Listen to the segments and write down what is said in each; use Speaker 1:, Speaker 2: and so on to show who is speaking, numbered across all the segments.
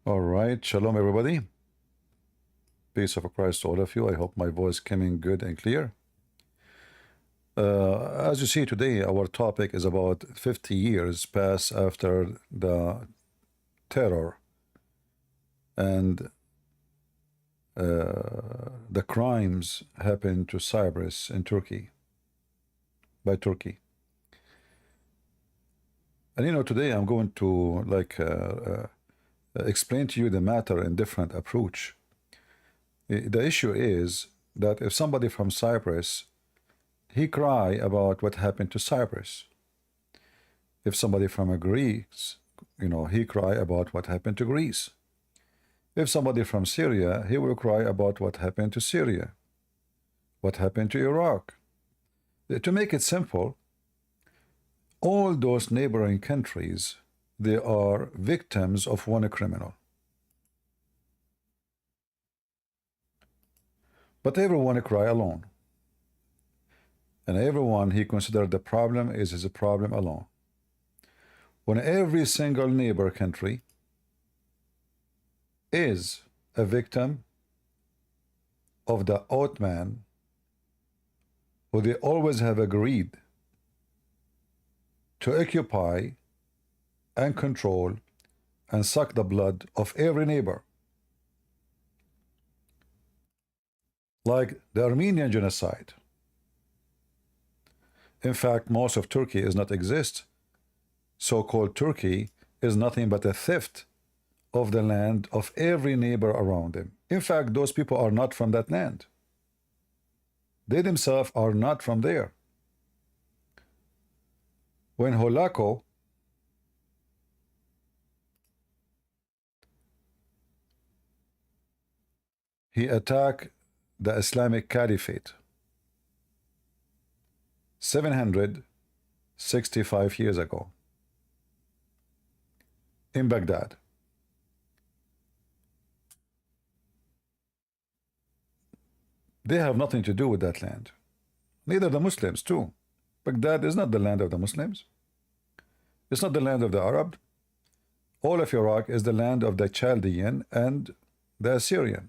Speaker 1: All right, shalom everybody. Peace of Christ to all of you. I hope my voice coming good and clear. As you see today, our topic is about 50 years pass after the terror and the crimes happened to Cyprus in Turkey, by Turkey. And you know, today I'm going to explain to you the matter in different approach. The issue is that if somebody from Cyprus, he cry about what happened to Cyprus. If somebody from Greece, you know, he cry about what happened to Greece. If somebody from Syria, he will cry about what happened to Syria, what happened to Iraq. To make it simple, all those neighboring countries, they are victims of one criminal. But everyone cry alone. And everyone he considered the problem is his problem alone. When every single neighbor country is a victim of the Ottoman, who they always have agreed to occupy and control and suck the blood of every neighbor. Like the Armenian genocide. In fact, most of Turkey does not exist. So-called Turkey is nothing but a theft of the land of every neighbor around them. In fact, those people are not from that land. They themselves are not from there. When Holako he attacked the Islamic Caliphate 765 years ago in Baghdad. They have nothing to do with that land. Neither the Muslims too. Baghdad is not the land of the Muslims. It's not the land of the Arab. All of Iraq is the land of the Chaldean and the Assyrian.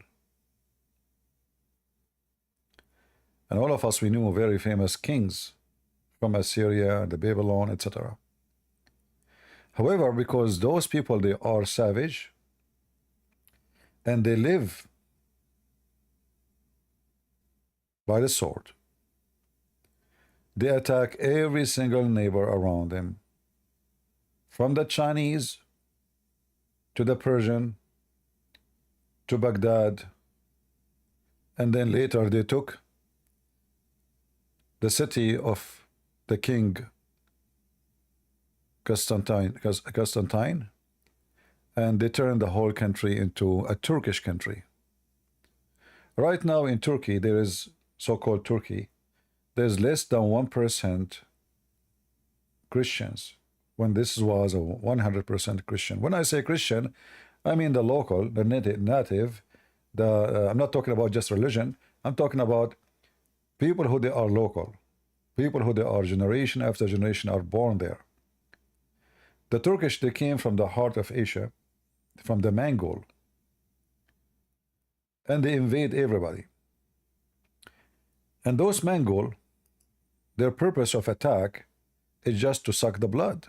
Speaker 1: And all of us, we knew very famous kings from Assyria, the Babylon, etc. However, because those people, they are savage and they live by the sword, they attack every single neighbor around them, from the Chinese to the Persian to Baghdad, and then later they took the city of the king Constantine, and they turned the whole country into a Turkish country. Right now in Turkey, there is so-called Turkey, there's less than 1% Christians, when this was a 100% Christian. When I say Christian, I mean the local, the native, I'm not talking about just religion, I'm talking about people who they are local, people who they are generation after generation are born there. The Turkish, they came from the heart of Asia, from the Mongol, and they invade everybody. And those Mongol, their purpose of attack is just to suck the blood,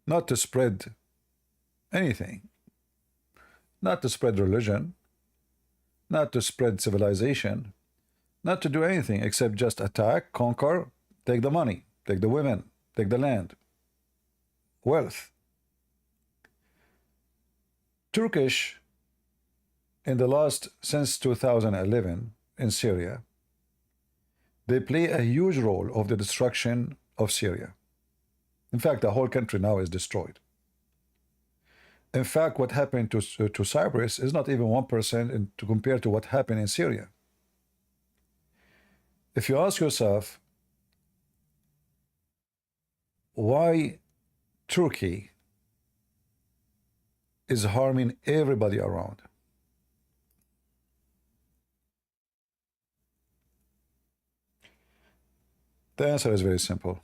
Speaker 1: not to spread anything, not to spread religion, not to spread civilization, not to do anything except just attack, conquer, take the money, take the women, take the land, wealth. Turkish, in the last, since 2011 in Syria, they play a huge role of the destruction of Syria. In fact, the whole country now is destroyed. In fact, what happened to Cyprus is not even 1% to compare to what happened in Syria. If you ask yourself, why Turkey is harming everybody around? The answer is very simple.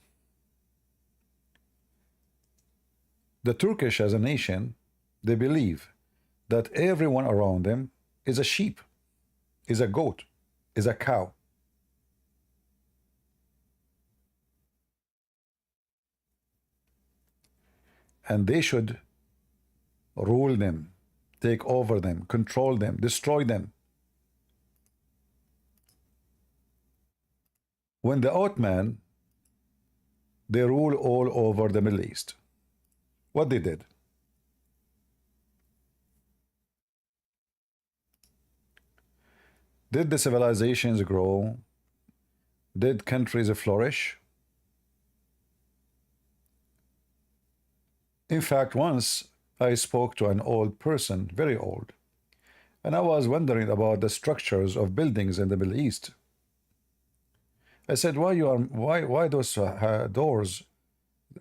Speaker 1: The Turkish as a nation, They believe that everyone around them is a sheep, is a goat, is a cow. And they should rule them, take over them, control them, destroy them. When the Ottoman, they rule all over the Middle East. What they did? Did the civilizations grow? Did countries flourish? In fact, once I spoke to an old person, very old, and I was wondering about the structures of buildings in the Middle East. I said, why those doors,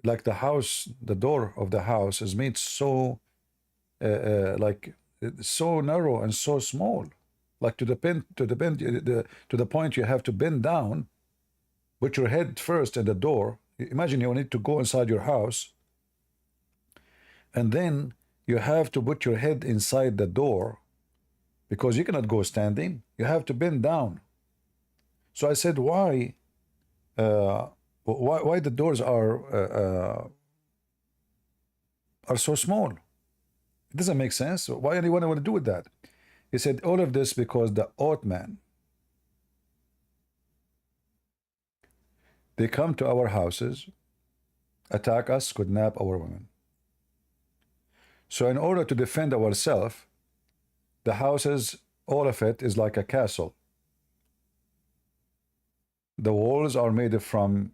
Speaker 1: like the house, the door of the house is made so like so narrow and so small, like to the point you have to bend down, put your head first in the door. Imagine you need to go inside your house, and then you have to put your head inside the door because you cannot go standing. You have to bend down. So I said, why the doors are so small? It doesn't make sense. Why anyone want to do with that? He said, all of this because the Ottoman, they come to our houses, attack us, kidnap our women. So in order to defend ourselves, the houses, all of it is like a castle. The walls are made from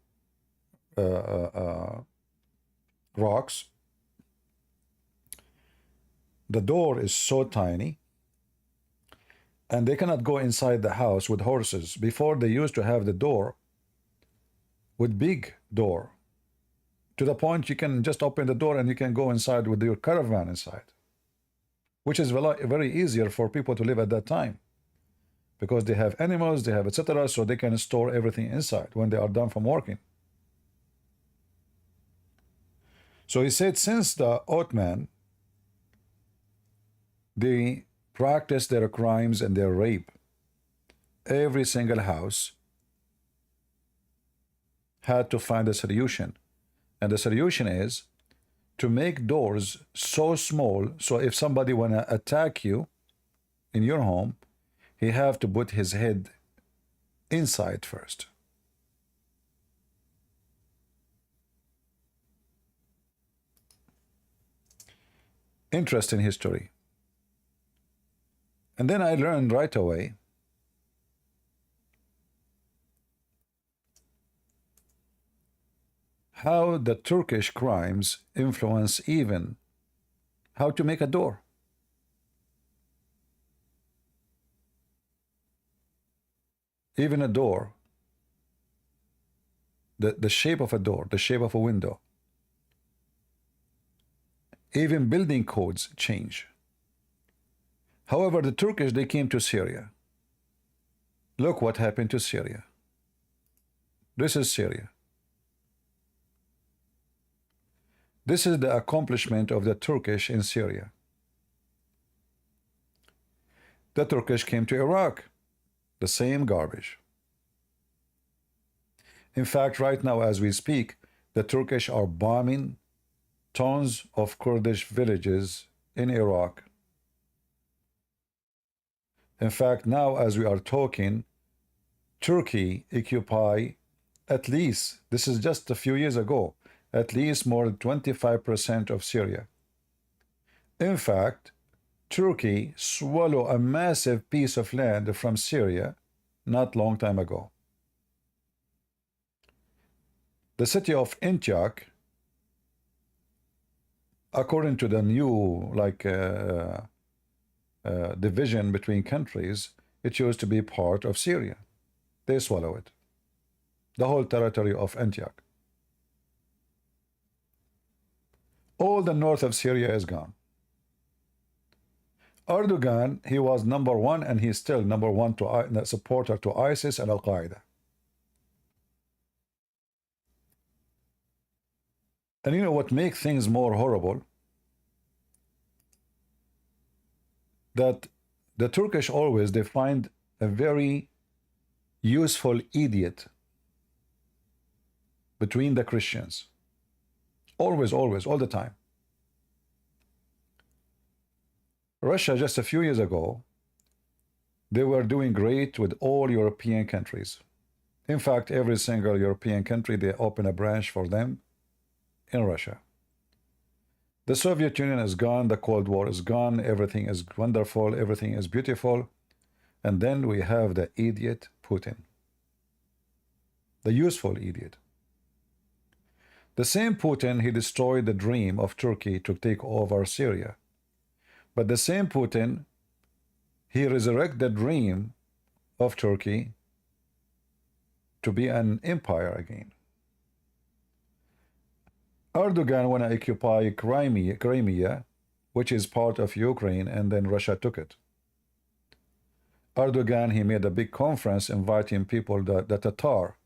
Speaker 1: rocks. The door is so tiny, and they cannot go inside the house with horses. Before, they used to have the door with big door, to the point you can just open the door and you can go inside with your caravan inside, which is very easier for people to live at that time, because they have animals, they have etc., so they can store everything inside when they are done from working. So he said, since the Ottoman, they practice their crimes and their rape, every single house had to find a solution. And the solution is to make doors so small, so if somebody want to attack you in your home, he have to put his head inside first. Interesting history. And then I learned right away how the Turkish crimes influence even how to make a door. Even a door, the shape of a door, the shape of a window, even building codes change. However, the Turkish, they came to Syria. Look what happened to Syria. This is Syria. This is the accomplishment of the Turkish in Syria. The Turkish came to Iraq. The same garbage. In fact, right now as we speak, the Turkish are bombing tons of Kurdish villages in Iraq. In fact, now as we are talking, Turkey occupy at least, this is just a few years ago, at least more than 25% of Syria. In fact, Turkey swallowed a massive piece of land from Syria not long time ago. The city of Antioch, according to the new division between countries, it used to be part of Syria. They swallow it. The whole territory of Antioch. All the north of Syria is gone. Erdogan, he was number one, and he's still number one to supporter to ISIS and Al-Qaeda. And you know what makes things more horrible? that the Turkish always, they find a very useful idiot between the Christians. Always, always, all the time. Russia, just a few years ago, they were doing great with all European countries. In fact, every single European country, they open a branch for them in Russia. The Soviet Union is gone, the Cold War is gone, everything is wonderful, everything is beautiful. And then we have the idiot Putin, the useful idiot. The same Putin, he destroyed the dream of Turkey to take over Syria. But the same Putin, he resurrected the dream of Turkey to be an empire again. Erdogan want to occupy Crimea, which is part of Ukraine, and then Russia took it. Erdogan, he made a big conference inviting people, the Tatar,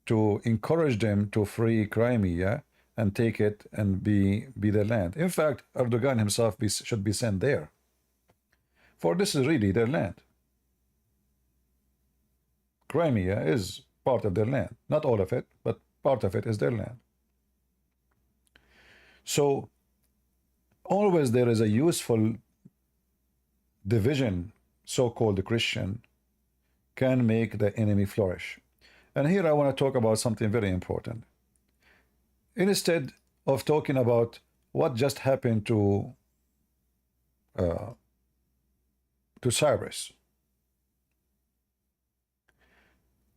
Speaker 1: to encourage them to free Crimea and take it and be their land. In fact, Erdogan himself should be sent there, for this is really their land. Crimea is part of their land, not all of it, but part of it is their land. So always there is a useful division, so-called Christian, can make the enemy flourish. And here I want to talk about something very important. Instead of talking about what just happened to Cyprus,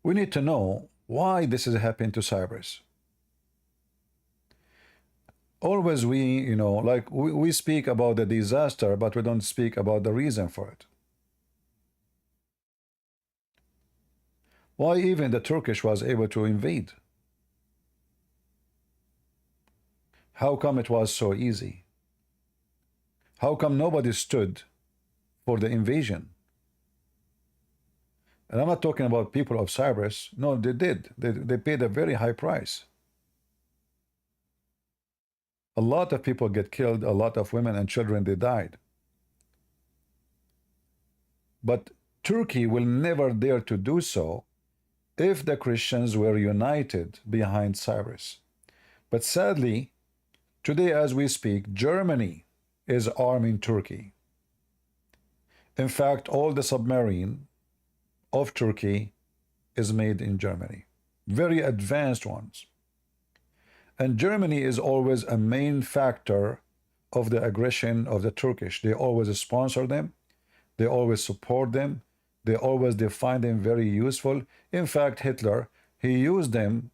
Speaker 1: we need to know why this is happening to Cyprus. Always we, like we speak about the disaster, but we don't speak about the reason for it. Why even the Turkish was able to invade? How come it was so easy? How come nobody stood for the invasion? And I'm not talking about people of Cyprus. No, they did. They paid a very high price. A lot of people get killed, a lot of women and children, they died. But Turkey will never dare to do so if the Christians were united behind Cyprus. But sadly, today as we speak, Germany is arming Turkey. In fact, all the submarine of Turkey is made in Germany. Very advanced ones. And Germany is always a main factor of the aggression of the Turkish. They always sponsor them. They always support them. They find them very useful. In fact, Hitler, he used them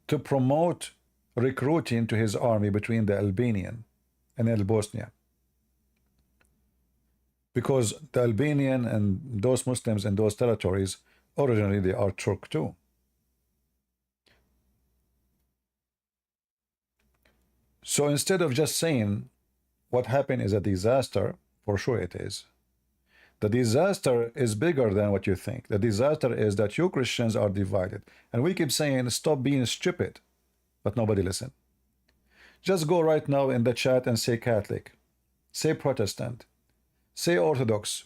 Speaker 1: to promote recruiting to his army between the Albanian and El Bosnia. Because the Albanian and those Muslims in those territories, originally they are Turk too. So instead of just saying what happened is a disaster, for sure it is. The disaster is bigger than what you think. The disaster is that you Christians are divided. And we keep saying, stop being stupid. But nobody listen. Just go right now in the chat and say Catholic. Say Protestant. Say Orthodox.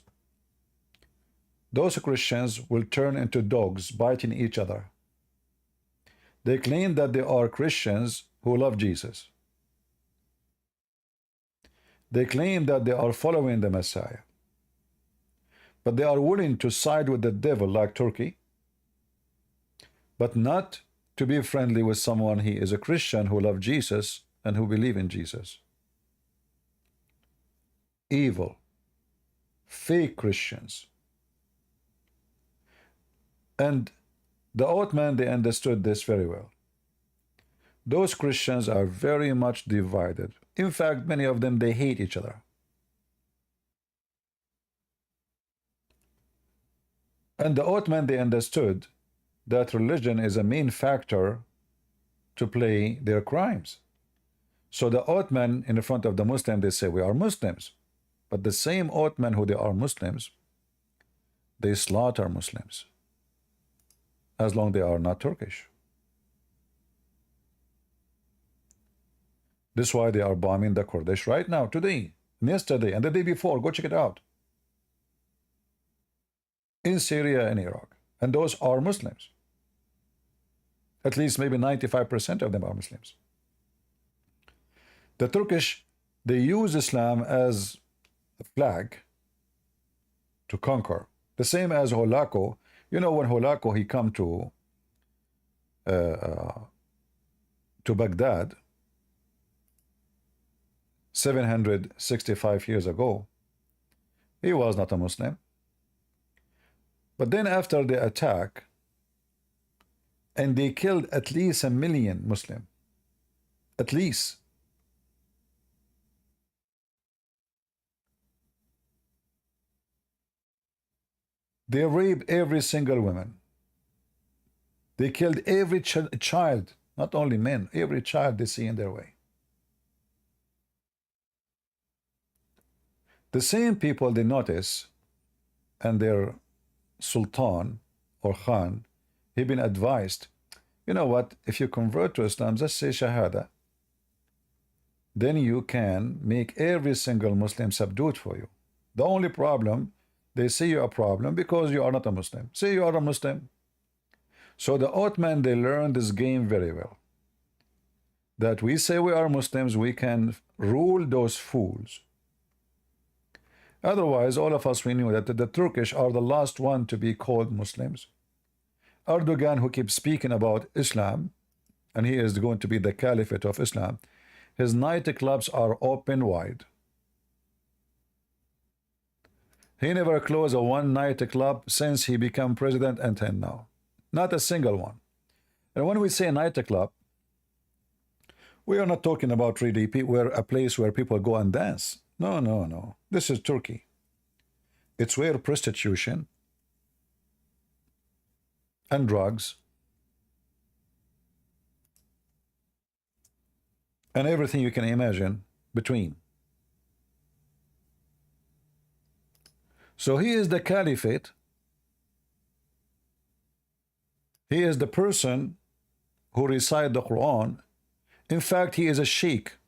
Speaker 1: Those Christians will turn into dogs biting each other. They claim that they are Christians who love Jesus. They claim that they are following the Messiah. But they are willing to side with the devil like Turkey, but not to be friendly with someone he is a Christian who loves Jesus and who believes in Jesus. Evil, fake Christians. And the Ottoman, they understood this very well. Those Christians are very much divided. In fact, many of them, they hate each other. And the Ottoman, they understood that religion is a main factor to play their crimes. So the Ottoman, in front of the Muslim, they say, we are Muslims. But the same Ottoman who they are Muslims, they slaughter Muslims, as long as they are not Turkish. This is why they are bombing the Kurdish right now, today, and yesterday, and the day before. Go check it out. in Syria and Iraq. And those are Muslims. At least maybe 95% of them are Muslims. The Turkish, they use Islam as a flag to conquer. The same as Holako. You know, when Holako, he come to Baghdad 765 years ago, he was not a Muslim. But then after the attack, and they killed at least 1 million Muslim, at least. They raped every single woman. They killed every child, not only men, every child they see in their way. The same people they notice, and their Sultan or Khan, he been advised, you know what, if you convert to Islam, just say Shahada, then you can make every single Muslim subdued for you. The only problem, they see you a problem because you are not a Muslim. Say you are a Muslim. So the Ottoman, they learned this game very well. That we say we are Muslims, we can rule those fools. Otherwise, all of us, we knew that the Turkish are the last one to be called Muslims. Erdogan, who keeps speaking about Islam, and he is going to be the caliphate of Islam, his nightclubs are open wide. He never closed a one nightclub since he became president until now. Not a single one. And when we say nightclub, we are not talking about really a place where people go and dance. No, no, no. This is Turkey. It's where prostitution and drugs and everything you can imagine between. So he is the caliphate. He is the person who recites the Quran. In fact, he is a sheikh.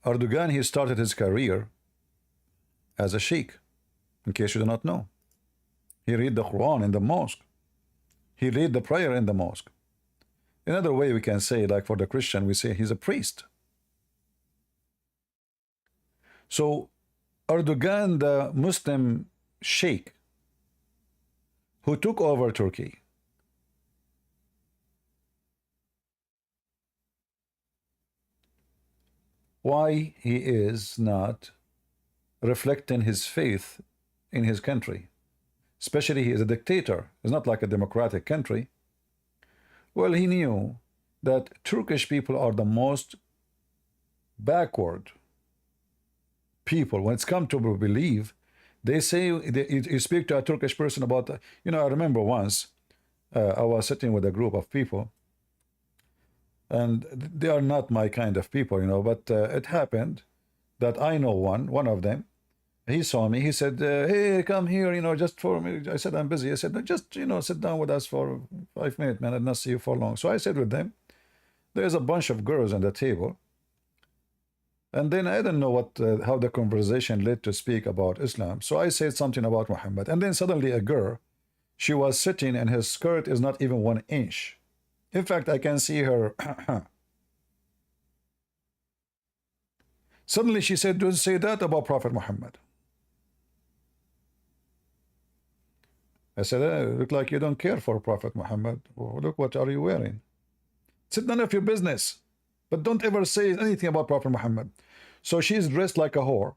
Speaker 1: Erdogan, he started his career as a sheikh, in case you do not know. He read the Quran in the mosque. He read the prayer in the mosque. Another way we can say, like for the Christian, we say he's a priest. So Erdogan, the Muslim sheikh who took over Turkey, why he is not reflecting his faith in his country, especially he is a dictator. It's not like a democratic country. Well, he knew that Turkish people are the most backward people when it's come to believe. They say, you speak to a Turkish person about, you know, I remember once I was sitting with a group of people, and they are not my kind of people, you know, but it happened that I know one of them. He saw me, he said, hey, come here, you know, just for me. I said, I'm busy. I said, no, just, you know, sit down with us for 5 minutes, man. I'll not see you for long. So I said with them, there's a bunch of girls on the table. And then I don't know what, how the conversation led to speak about Islam. So I said something about Muhammad. And then suddenly a girl, she was sitting and her skirt is not even 1 inch. In fact, I can see her. Suddenly she said, don't say that about Prophet Muhammad. I said, look like you don't care for Prophet Muhammad. Oh, look, what are you wearing? It's none of your business. But don't ever say anything about Prophet Muhammad. So she's dressed like a whore.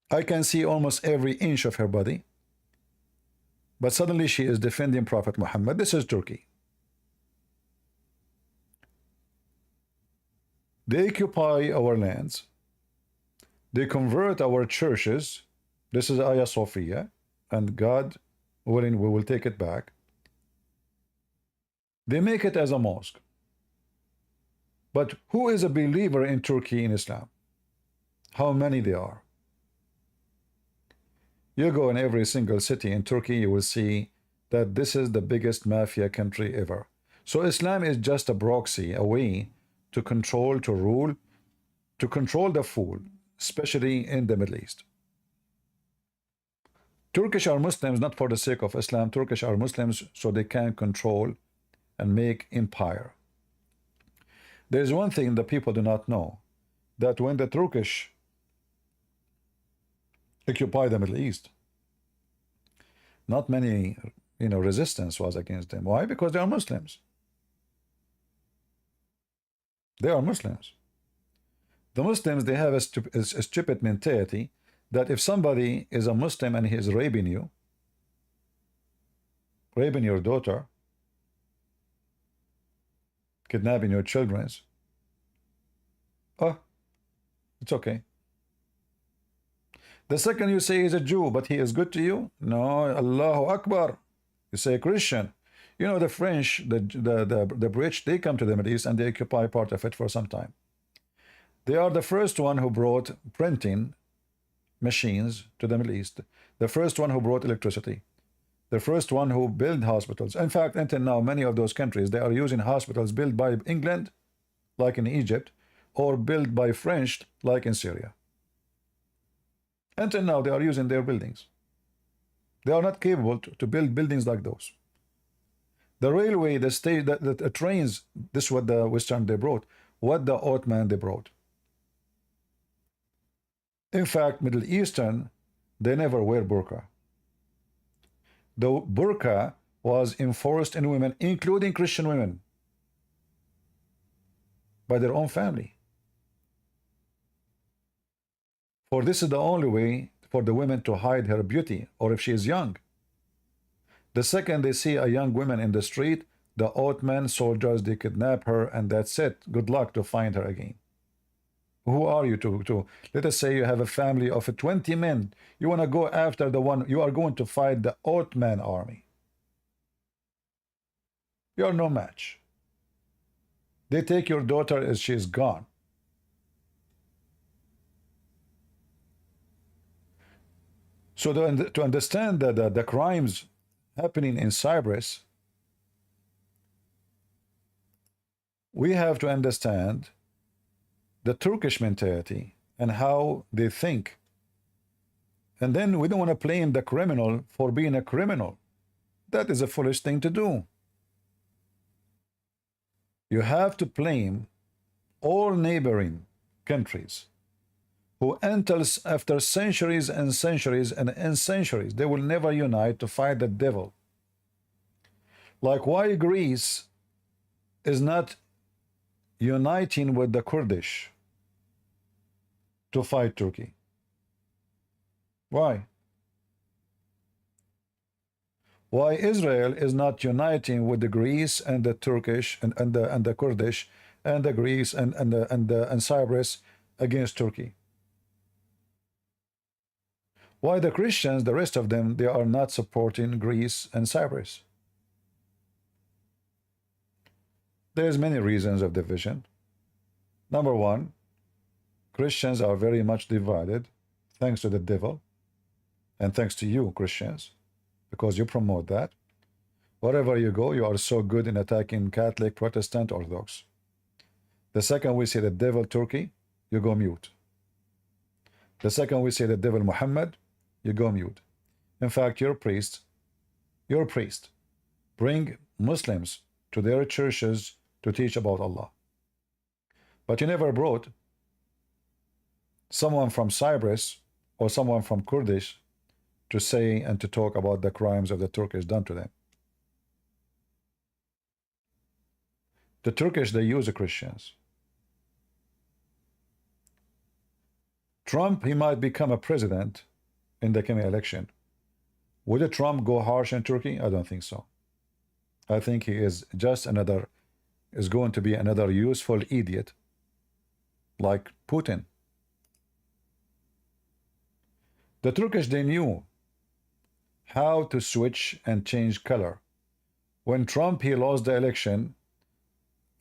Speaker 1: I can see almost every inch of her body. But suddenly she is defending Prophet Muhammad. This is Turkey. They occupy our lands. They convert our churches. This is Hagia Sophia. And God willing, we will take it back. They make it as a mosque. But who is a believer in Turkey in Islam? How many they are? You go in every single city in Turkey, you will see that this is the biggest mafia country ever. So Islam is just a proxy, a way to control, to rule, to control the fool, especially in the Middle East. Turkish are Muslims not for the sake of Islam. Turkish are Muslims so they can control and make empire. There's one thing that people do not know, that when the Turkish occupy the Middle East, not many resistance was against them. Why? Because they are Muslims. They are Muslims. The Muslims, they have a stupid mentality that if somebody is a Muslim and he is raping you, raping your daughter, kidnapping your children, oh, it's okay. The second you say he's a Jew, but he is good to you, no, Allahu Akbar. You say Christian. You know, the French, the British, they come to the Middle East and they occupy part of it for some time. They are the first one who brought printing machines to the Middle East. The first one who brought electricity. The first one who built hospitals. In fact, until now, many of those countries, they are using hospitals built by England, like in Egypt, or built by French, like in Syria. Until now, they are using their buildings. They are not capable to build buildings like those. The railway, the state, the trains, this is what the Western they brought, what the Ottoman they brought. In fact, Middle Eastern, they never wear burqa. The burqa was enforced in women, including Christian women, by their own family. For this is the only way for the women to hide her beauty, or if she is young. The second they see a young woman in the street, the Ottoman soldiers, they kidnap her, and that's it. Good luck to find her again. Who are you to let us say you have a family of 20 men. You want to go after the one, you are going to fight the Ottoman army. You are no match. They take your daughter as she is gone. So to understand the crimes happening in Cyprus, we have to understand the Turkish mentality and how they think. And then we don't want to blame the criminal for being a criminal. That is a foolish thing to do. You have to blame all neighboring countries who until after centuries and centuries and centuries, they will never unite to fight the devil. Like why Greece is not uniting with the Kurdish to fight Turkey. Why? Why Israel is not uniting with the Greece and the Turkish and the Kurdish and the Greece and Cyprus against Turkey? Why the Christians, the rest of them, they are not supporting Greece and Cyprus? There's many reasons of division. Number one, Christians are very much divided, thanks to the devil, and thanks to you, Christians, because you promote that. Wherever you go, you are so good in attacking Catholic, Protestant, Orthodox. The second we say the devil Turkey, you go mute. The second we say the devil Muhammad, you go mute. In fact, your priest, bring Muslims to their churches to teach about Allah. But you never brought someone from Cyprus or someone from Kurdish to say and to talk about the crimes of the Turkish done to them. The Turkish, they use the Christians. Trump, he might become a president in the coming election. Would Trump go harsh in Turkey? I don't think so. I think he is just is going to be another useful idiot like Putin. The Turkish, they knew how to switch and change color. When Trump, he lost the election,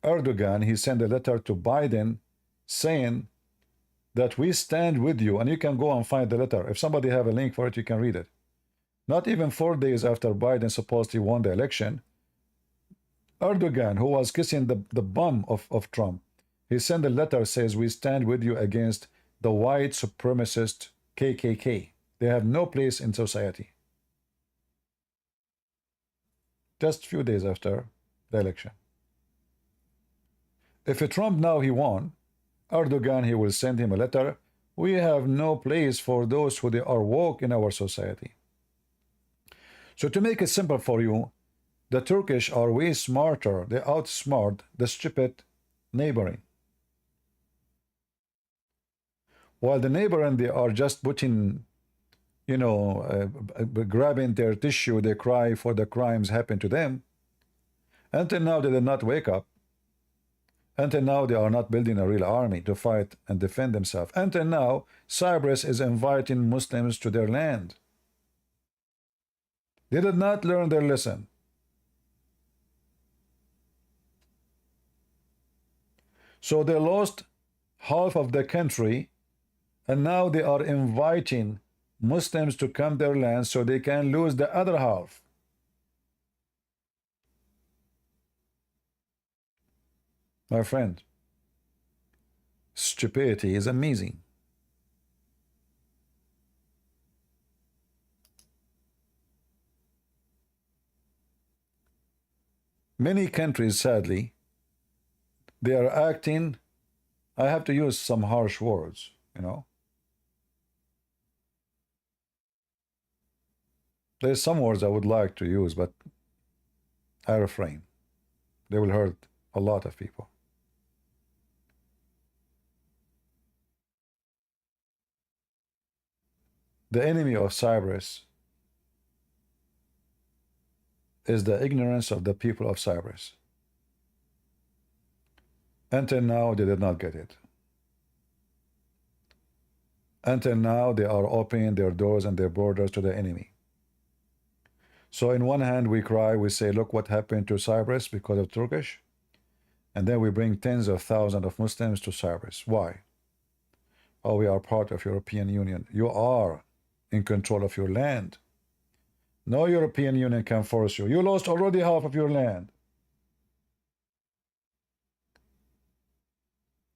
Speaker 1: Erdogan, he sent a letter to Biden saying that we stand with you, and you can go and find the letter. If somebody have a link for it, you can read it. Not even 4 days after Biden supposedly won the election, Erdogan, who was kissing the bum of Trump, he sent a letter, says we stand with you against the white supremacist KKK. They have no place in society. just a few days after the election. If Trump now he won, Erdogan he will send him a letter. We have no place for those who they are woke in our society. So to make it simple for you, the Turkish are way smarter. They outsmart the stupid neighboring. While the neighboring, they are just putting, you know, grabbing their tissue, they cry for the crimes happened to them. Until now, they did not wake up. Until now, they are not building a real army to fight and defend themselves. Until now, Cyprus is inviting Muslims to their land. They did not learn their lesson. So they lost half of the country, and now they are inviting Muslims to come their land so they can lose the other half. My friend, stupidity is amazing. Many countries, sadly, they are acting, I have to use some harsh words, you know. There's some words I would like to use, but I refrain. They will hurt a lot of people. The enemy of Cyprus is the ignorance of the people of Cyprus. Until now, they did not get it. Until now, they are opening their doors and their borders to the enemy. So in one hand, we cry, we say, look what happened to Cyprus because of Turkish. And then we bring tens of thousands of Muslims to Cyprus. Why? Oh, we are part of European Union. You are in control of your land. No European Union can force you. You lost already half of your land.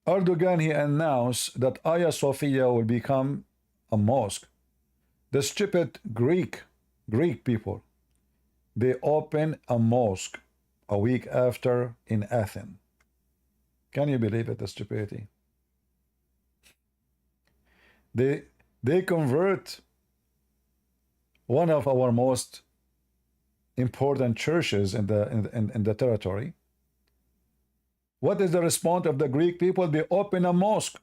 Speaker 1: Erdogan, he announced that Hagia Sophia will become a mosque. The stupid Greek people, they open a mosque a week after in Athens. Can you believe it, the stupidity? They convert one of our most important churches in the territory. What is the response of the Greek people? They open a mosque.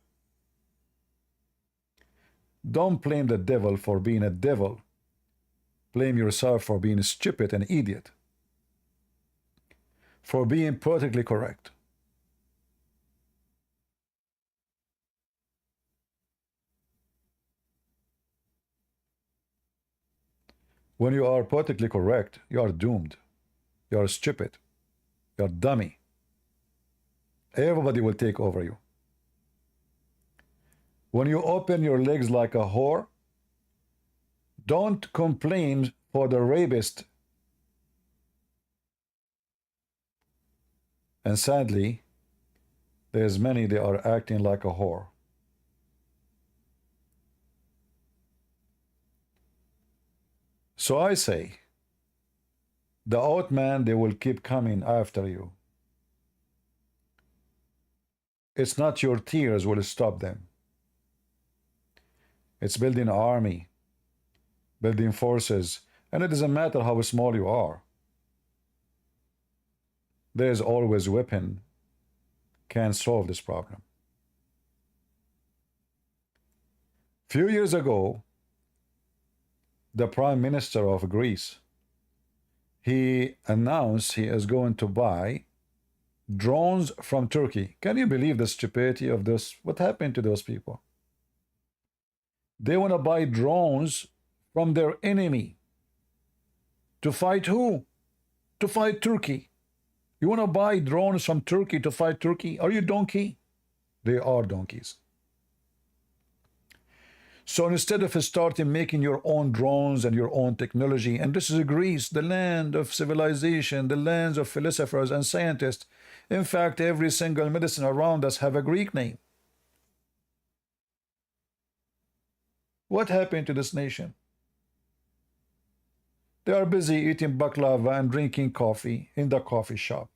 Speaker 1: Don't blame the devil for being a devil. Blame yourself for being stupid and idiot. For being politically correct. When you are politically correct, you are doomed. You are stupid. You are dummy. Everybody will take over you. When you open your legs like a whore, don't complain for the rapist. And sadly, there's many, they are acting like a whore. So I say, the Ottoman, they will keep coming after you. It's not your tears will stop them. It's building an army, building forces, and it doesn't matter how small you are. There's always weapon can solve this problem. Few years ago, the Prime Minister of Greece, he announced he is going to buy drones from Turkey. Can you believe the stupidity of this? What happened to those people? They want to buy drones from their enemy. To fight who? To fight Turkey. You want to buy drones from Turkey to fight Turkey? Are you donkey? They are donkeys. So instead of starting making your own drones and your own technology, and this is Greece, the land of civilization, the land of philosophers and scientists. In fact, every single medicine around us have a Greek name. What happened to this nation? They are busy eating baklava and drinking coffee in the coffee shop.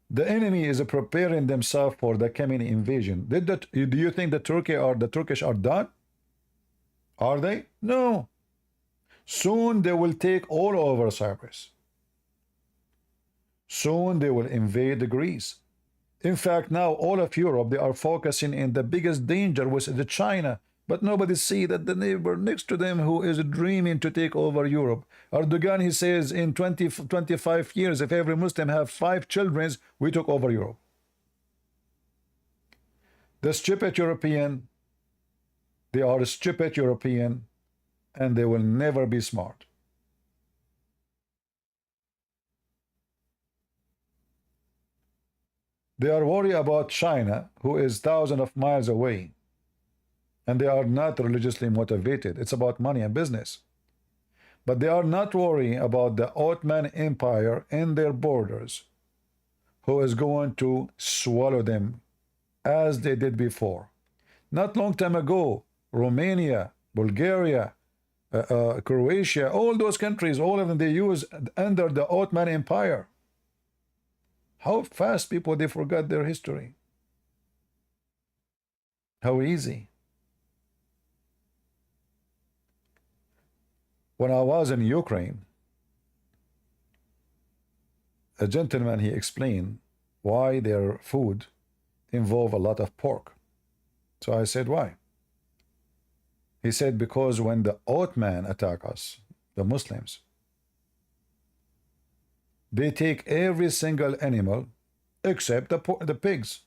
Speaker 1: The enemy is preparing themselves for the coming invasion. Do you think the Turkish are done? Are they? No. Soon they will take all over Cyprus. Soon they will invade Greece. In fact, now all of Europe, they are focusing in the biggest danger, which is China. But nobody see that the neighbor next to them who is dreaming to take over Europe. Erdogan, he says, in 25 years, if every Muslim have 5 children, we took over Europe. The stupid European, they are stupid European, and they will never be smart. They are worried about China, who is thousands of miles away. And they are not religiously motivated. It's about money and business. But they are not worrying about the Ottoman Empire in their borders, who is going to swallow them as they did before. Not long time ago, Romania, Bulgaria, Croatia, all those countries, all of them, they use under the Ottoman Empire. How fast people, they forgot their history. How easy. When I was in Ukraine, a gentleman, he explained why their food involve a lot of pork. So I said, why? He said, because when the Ottoman attack us, the Muslims, they take every single animal except the pigs.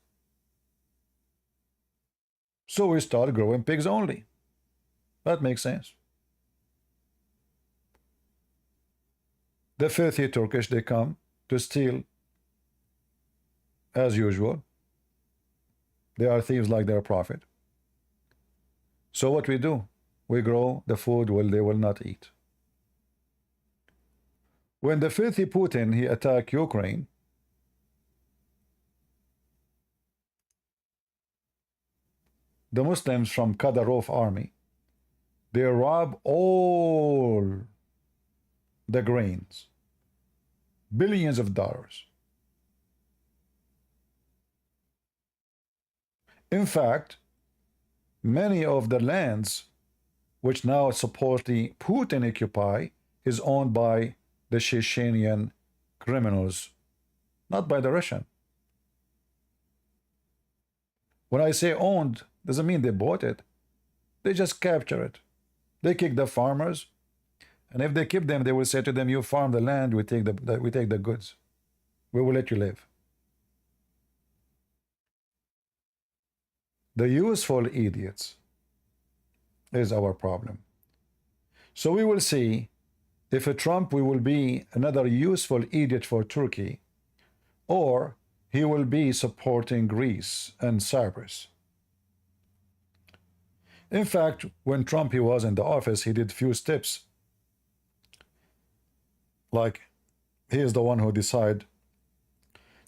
Speaker 1: So we start growing pigs only. That makes sense. The filthy Turkish, they come to steal as usual. They are thieves like their prophet. So what we do? We grow the food they will not eat. When the filthy Putin, he attacked Ukraine, the Muslims from Kadyrov army, they rob all the grains, billions of dollars. In fact, many of the lands which now supposedly Putin occupy is owned by the Chechenian criminals, not by the Russian. When I say owned, doesn't mean they bought it. They just capture it. They kick the farmers, and if they keep them, they will say to them, you farm the land, we take the goods. We will let you live. The useful idiots is our problem. So we will see if a Trump will be another useful idiot for Turkey, or he will be supporting Greece and Cyprus. In fact, when Trump he was in the office, he did few steps. Like, he is the one who decided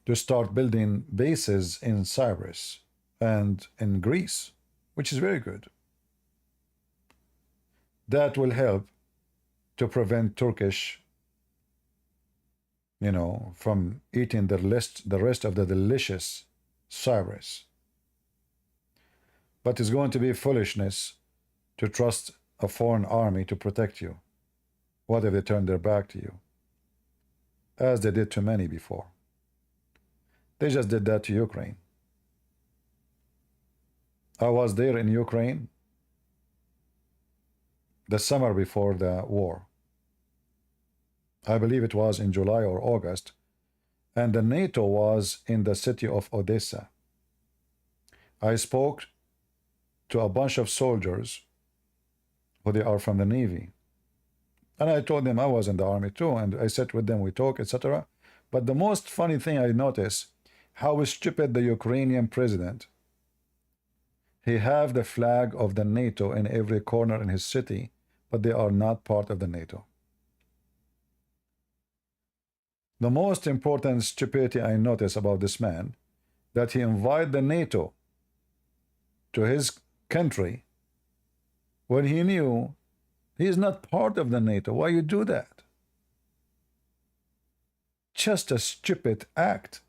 Speaker 1: to start building bases in Cyprus and in Greece, which is very good. That will help to prevent Turkish, from eating the rest of the delicious Cyprus. But it's going to be foolishness to trust a foreign army to protect you. What if they turn their back to you? As they did to many before. They just did that to Ukraine. I was there in Ukraine the summer before the war. I believe it was in July or August, and the NATO was in the city of Odessa. I spoke to a bunch of soldiers who they are from the Navy, and I told them I was in the army too, and I sat with them, we talk, etc. But the most funny thing I noticed, how stupid the Ukrainian president, he have the flag of the NATO in every corner in his city, but they are not part of the NATO. The most important stupidity I notice about this man, that he invited the NATO to his country when he knew He is not part of the NATO. Why you do that? Just a stupid act.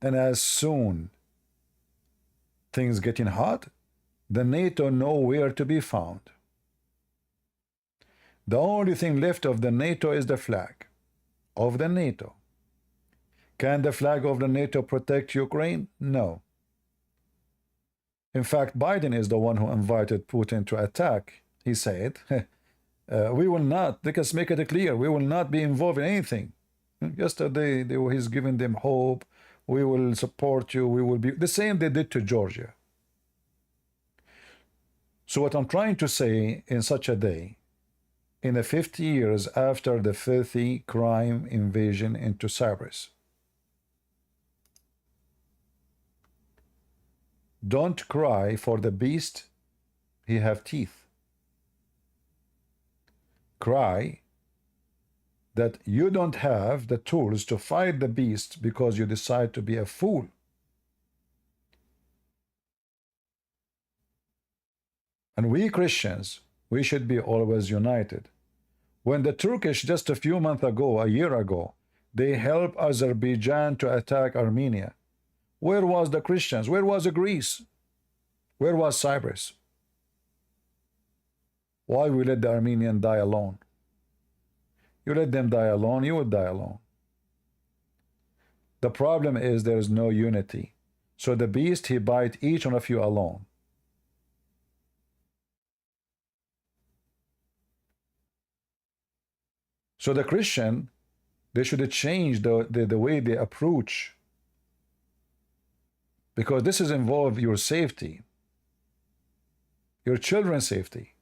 Speaker 1: And as soon things getting hot, the NATO nowhere to be found. The only thing left of the NATO is the flag of the NATO. Can the flag of the NATO protect Ukraine? No. In fact, Biden is the one who invited Putin to attack. He said, we will not, let's make it clear, we will not be involved in anything. Yesterday, he's giving them hope. We will support you. We will be the same they did to Georgia. So what I'm trying to say in such a day, in the 50 years after the filthy crime invasion into Cyprus, don't cry for the beast, he have teeth. Cry that you don't have the tools to fight the beast because you decide to be a fool. And we Christians, we should be always united. When the Turkish just a few months ago, a year ago, they helped Azerbaijan to attack Armenia, where was the Christians? Where was Greece? Where was Cyprus? Why we let the Armenian die alone? You let them die alone, you would die alone. The problem is there is no unity. So the beast, he bite each one of you alone. So the Christian, they should change the way they approach, because this is involve your safety, your children's safety.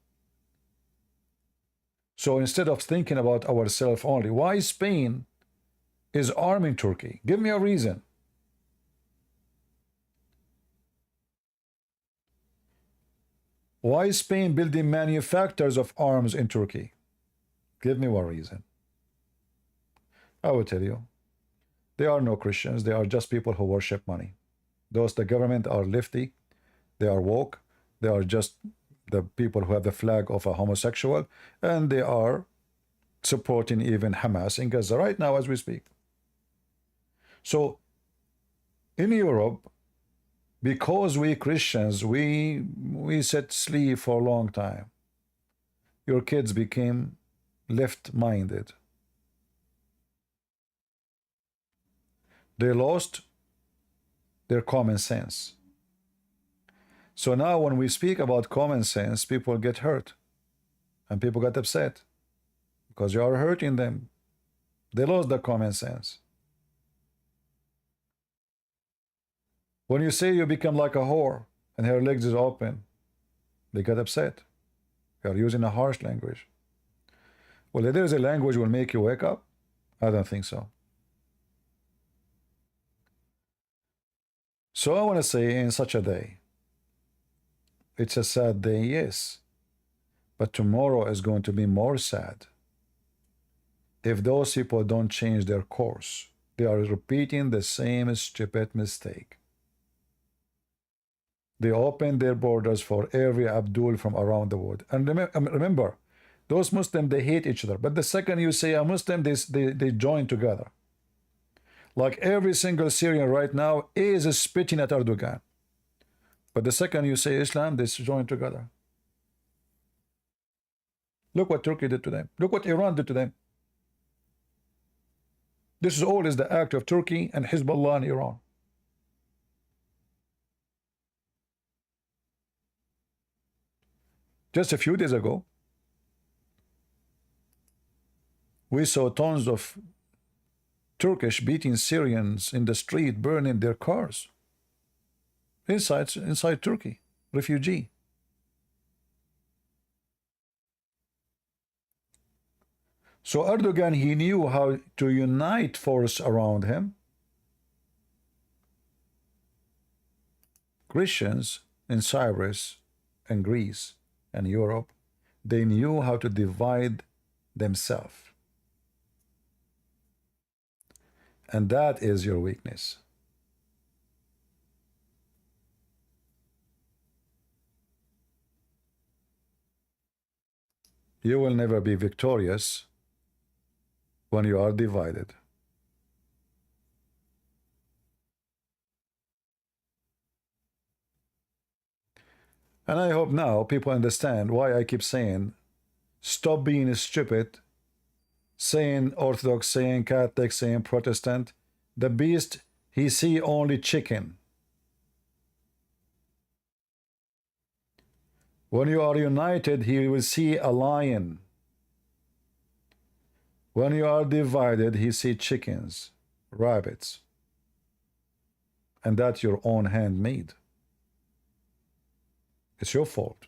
Speaker 1: So instead of thinking about ourselves only, why Spain is arming Turkey? Give me a reason. Why is Spain building manufacturers of arms in Turkey? Give me one reason. I will tell you. They are no Christians. They are just people who worship money. Those the government are lefty. They are woke. They are just the people who have the flag of a homosexual. And they are supporting even Hamas in Gaza right now as we speak. So in Europe, because we Christians, we sat sleep for a long time. Your kids became left-minded. They lost their common sense. So now when we speak about common sense, people get hurt. And people get upset. Because you are hurting them. They lost their common sense. When you say you become like a whore and her legs is open, they get upset. You are using a harsh language. Well, if there is a language will make you wake up, I don't think so. So I want to say in such a day, it's a sad day, yes, but tomorrow is going to be more sad. If those people don't change their course, they are repeating the same stupid mistake. They open their borders for every Abdul from around the world. And remember, those Muslims, they hate each other. But the second you say a Muslim, they join together. Like every single Syrian right now is spitting at Erdogan. But the second you say Islam, they join together. Look what Turkey did to them. Look what Iran did to them. This is all is the act of Turkey and Hezbollah and Iran. Just a few days ago, we saw tons of Turkish beating Syrians in the street, burning their cars. Inside Turkey, refugee. So Erdogan, he knew how to unite force around him. Christians in Cyprus and Greece and Europe, they knew how to divide themselves. And that is your weakness. You will never be victorious when you are divided. And I hope now people understand why I keep saying, stop being stupid, saying Orthodox, saying Catholic, saying Protestant. The beast, he see only chicken. When you are united, he will see a lion. When you are divided, he see chickens, rabbits. And that's your own handmade. It's your fault.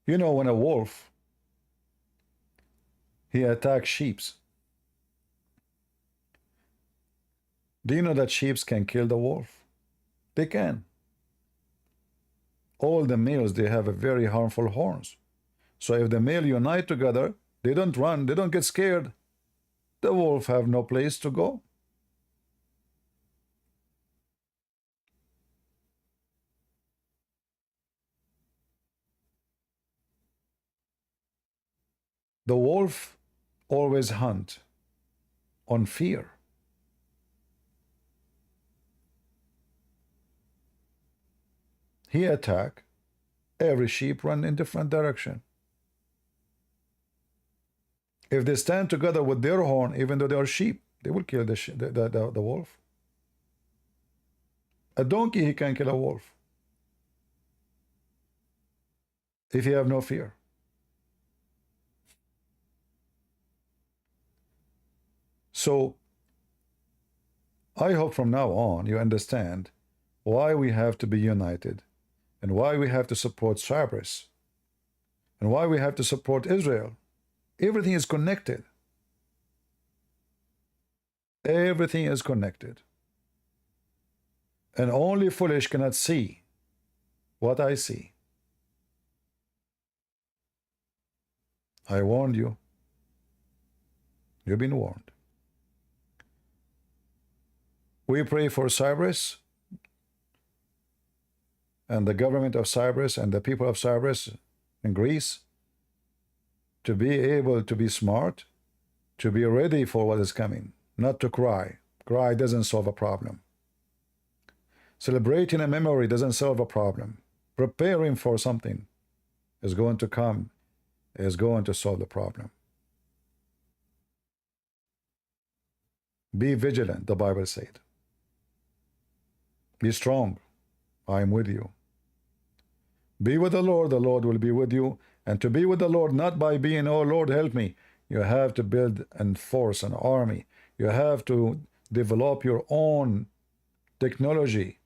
Speaker 1: You know, when a wolf, he attacks sheep. Do you know that sheep can kill the wolf? They can. All the males, they have a very harmful horns. So if the male unite together, they don't run, they don't get scared. The wolf have no place to go. The wolf always hunt on fear. He attack, every sheep run in different direction. If they stand together with their horn, even though they are sheep, they will kill the wolf. A donkey, he can kill a wolf if he have no fear. So I hope from now on you understand why we have to be united and why we have to support Cyprus and why we have to support Israel. Everything is connected. Everything is connected. And only foolish cannot see what I see. I warned you. You've been warned. We pray for Cyprus and the government of Cyprus and the people of Cyprus and Greece to be able to be smart, to be ready for what is coming, not to cry. Cry doesn't solve a problem. Celebrating a memory doesn't solve a problem. Preparing for something is going to come, is going to solve the problem. Be vigilant, the Bible said. Be strong. I am with you. Be with the Lord will be with you. And to be with the Lord, not by being, oh Lord, help me. You have to build and force an army. You have to develop your own technology.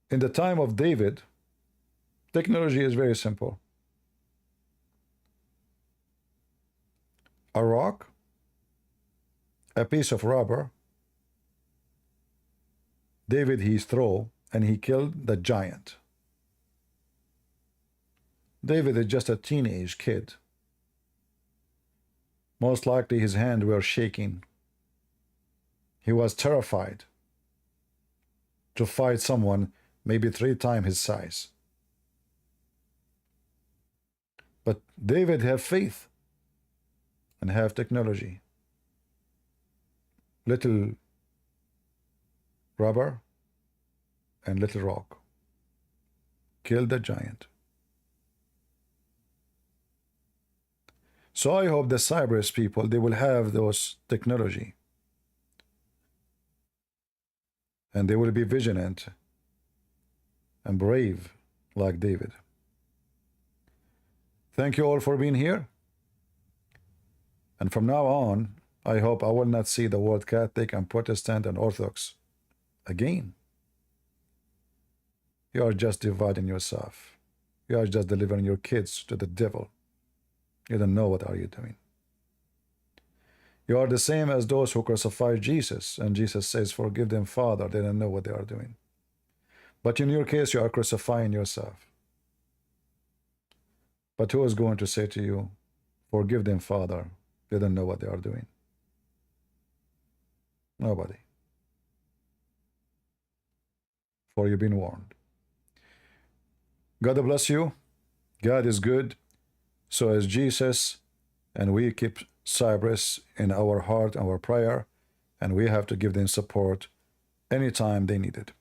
Speaker 1: In the time of David, technology is very simple. A rock, a piece of rubber. David, he threw and he killed the giant. David is just a teenage kid. Most likely his hands were shaking. He was terrified to fight someone maybe 3 times his size. But David had faith and have technology. Little rubber and little rock. Kill the giant. So I hope the Cyprus people, they will have those technology. And they will be vigilant and brave like David. Thank you all for being here. And from now on, I hope I will not see the word Catholic and Protestant and Orthodox again. You are just dividing yourself. You are just delivering your kids to the devil. You don't know what are you doing. You are the same as those who crucified Jesus, and Jesus says, forgive them, Father, they don't know what they are doing. But in your case, you are crucifying yourself. But who is going to say to you, Forgive them, Father. They don't know what they are doing. Nobody. For you've been warned. God bless you. God is good. So is Jesus. And we keep Cyprus in our heart, our prayer. And we have to give them support anytime they need it.